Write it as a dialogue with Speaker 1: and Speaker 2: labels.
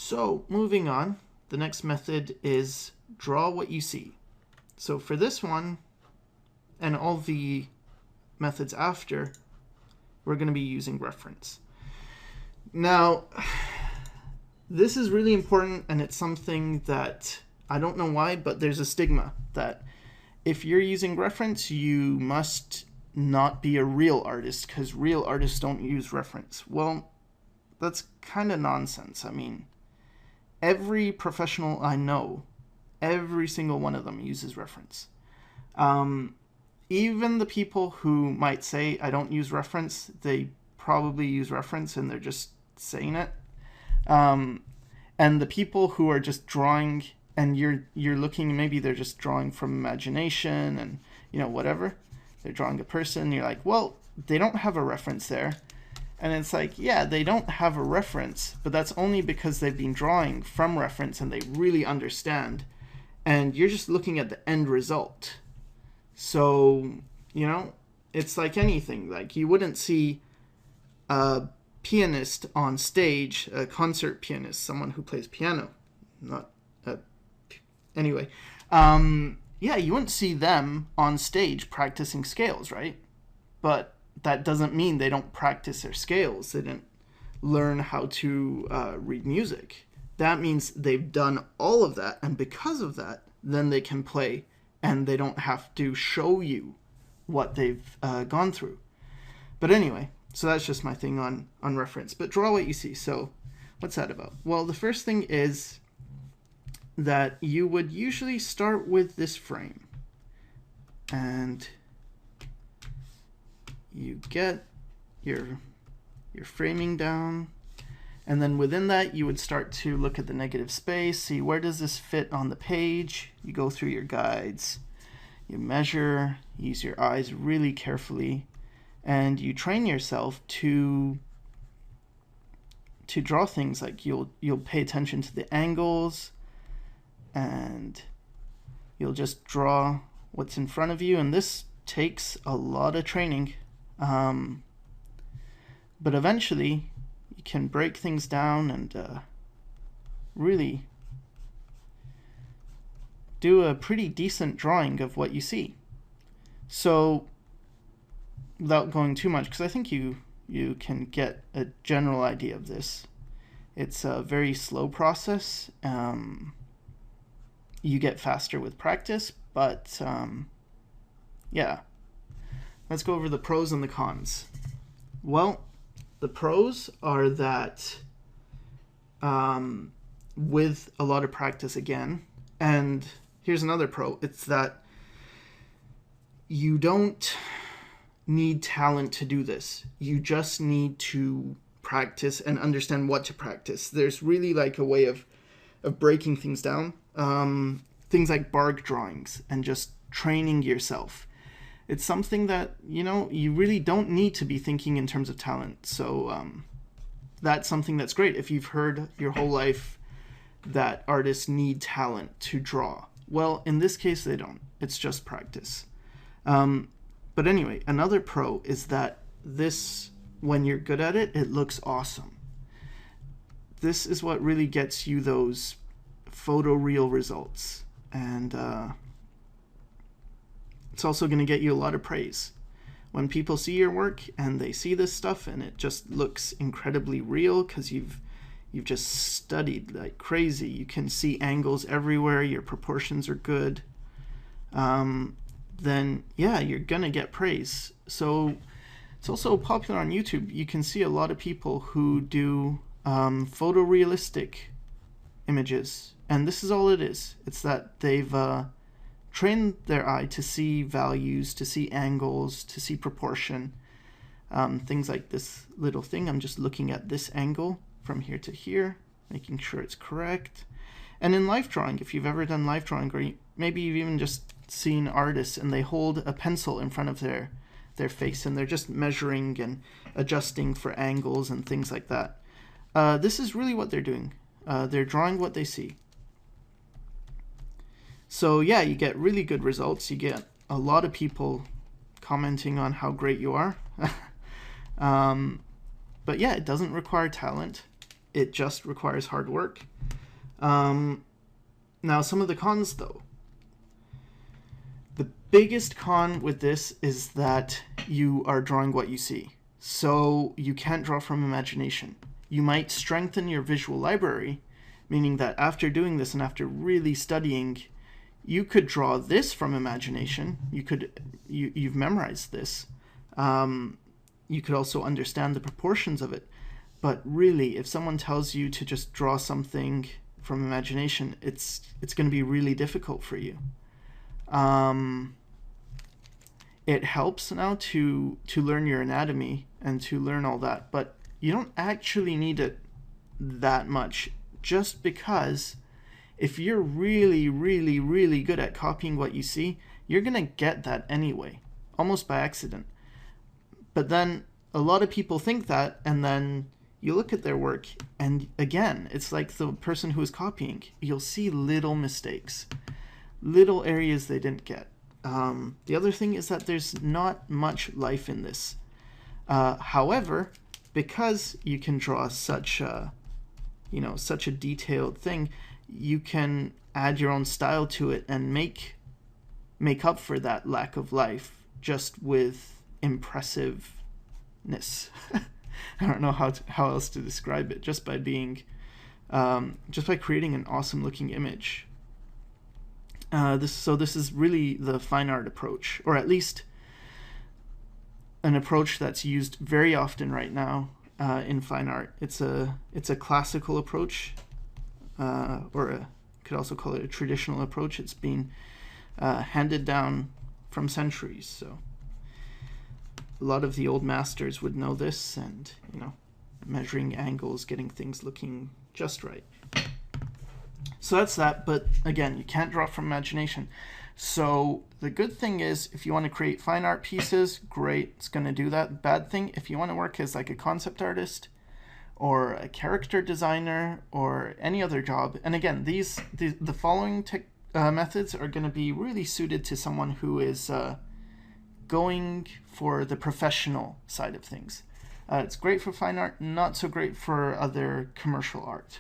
Speaker 1: So moving on, the next method is draw what you see. So for this one, and all the methods after, we're going to be using reference. Now, this is really important, and it's something that I don't know why, but there's a stigma that if you're using reference, you must not be a real artist because real artists don't use reference. Well, that's kind of nonsense. I mean, every professional I know, every single one of them uses reference. Even the people who might say, I don't use reference, they probably use reference and they're just saying it. And the people who are just drawing and you're looking, maybe they're just drawing from imagination and, whatever. They're drawing a person. You're like, well, they don't have a reference there. And it's like, yeah, they don't have a reference, but that's only because they've been drawing from reference and they really understand. And you're just looking at the end result. So, it's like anything. Like, you wouldn't see a pianist on stage, a concert pianist, someone who plays piano. Anyway. Yeah, you wouldn't see them on stage practicing scales, right? But that doesn't mean they don't practice their scales. They didn't learn how to read music. That means they've done all of that, and because of that, then they can play, and they don't have to show you what they've gone through. But anyway, so that's just my thing on reference. But draw what you see. So what's that about? Well, the first thing is that you would usually start with this frame. And you get your framing down. And then within that, you would start to look at the negative space, see where does this fit on the page. You go through your guides, you measure, use your eyes really carefully, and you train yourself to draw things like you'll pay attention to the angles, and you'll just draw what's in front of you. And this takes a lot of training, but eventually you can break things down and really do a pretty decent drawing of what you see. So without going too much, because I think you can get a general idea of this. It's a very slow process. You get faster with practice, but yeah. Let's go over the pros and the cons. Well, the pros are that with a lot of practice again, and here's another pro, it's that you don't need talent to do this. You just need to practice and understand what to practice. There's really like a way of breaking things down. Things like bark drawings and just training yourself. It's something that, you really don't need to be thinking in terms of talent. So that's something that's great. If you've heard your whole life that artists need talent to draw. Well, in this case, they don't. It's just practice. But anyway, another pro is that this, when you're good at it, it looks awesome. This is what really gets you those photoreal results. And it's also going to get you a lot of praise. When people see your work and they see this stuff and it just looks incredibly real because you've just studied like crazy. You can see angles everywhere. Your proportions are good. Then yeah, you're going to get praise. So it's also popular on YouTube. You can see a lot of people who do photorealistic images. And this is all it is. It's that they've trained their eye to see values, to see angles, to see proportion. Things like this little thing. I'm just looking at this angle from here to here, making sure it's correct. And in life drawing, if you've ever done life drawing, or maybe you've even just seen artists and they hold a pencil in front of their face and they're just measuring and adjusting for angles and things like that. This is really what they're doing. They're drawing what they see. So yeah, you get really good results. You get a lot of people commenting on how great you are. But yeah, it doesn't require talent. It just requires hard work. Now, some of the cons, though. The biggest con with this is that you are drawing what you see. So you can't draw from imagination. You might strengthen your visual library, meaning that after doing this and after really studying, you could draw this from imagination. You've memorized this. You could also understand the proportions of it. But really, if someone tells you to just draw something from imagination, it's going to be really difficult for you. It helps now to learn your anatomy and to learn all that, but you don't actually need it that much, just because if you're really, really, really good at copying what you see, you're going to get that anyway, almost by accident. But then a lot of people think that, and then you look at their work, and again, it's like the person who is copying. You'll see little mistakes, little areas they didn't get. The other thing is that there's not much life in this. However, because you can draw such a detailed thing, you can add your own style to it and make up for that lack of life just with impressiveness. I don't know how else to describe it. Just by creating an awesome looking image. This is really the fine art approach, or at least an approach that's used very often right now in fine art. It's a classical approach, could also call it a traditional approach. It's been handed down from centuries. So a lot of the old masters would know this, and measuring angles, getting things looking just right. So that's that, but again, you can't draw from imagination. So the good thing is, if you want to create fine art pieces, great, it's going to do that. Bad thing, if you want to work as like a concept artist or a character designer or any other job, and again, the following methods are going to be really suited to someone who is going for the professional side of things. It's great for fine art, not so great for other commercial art.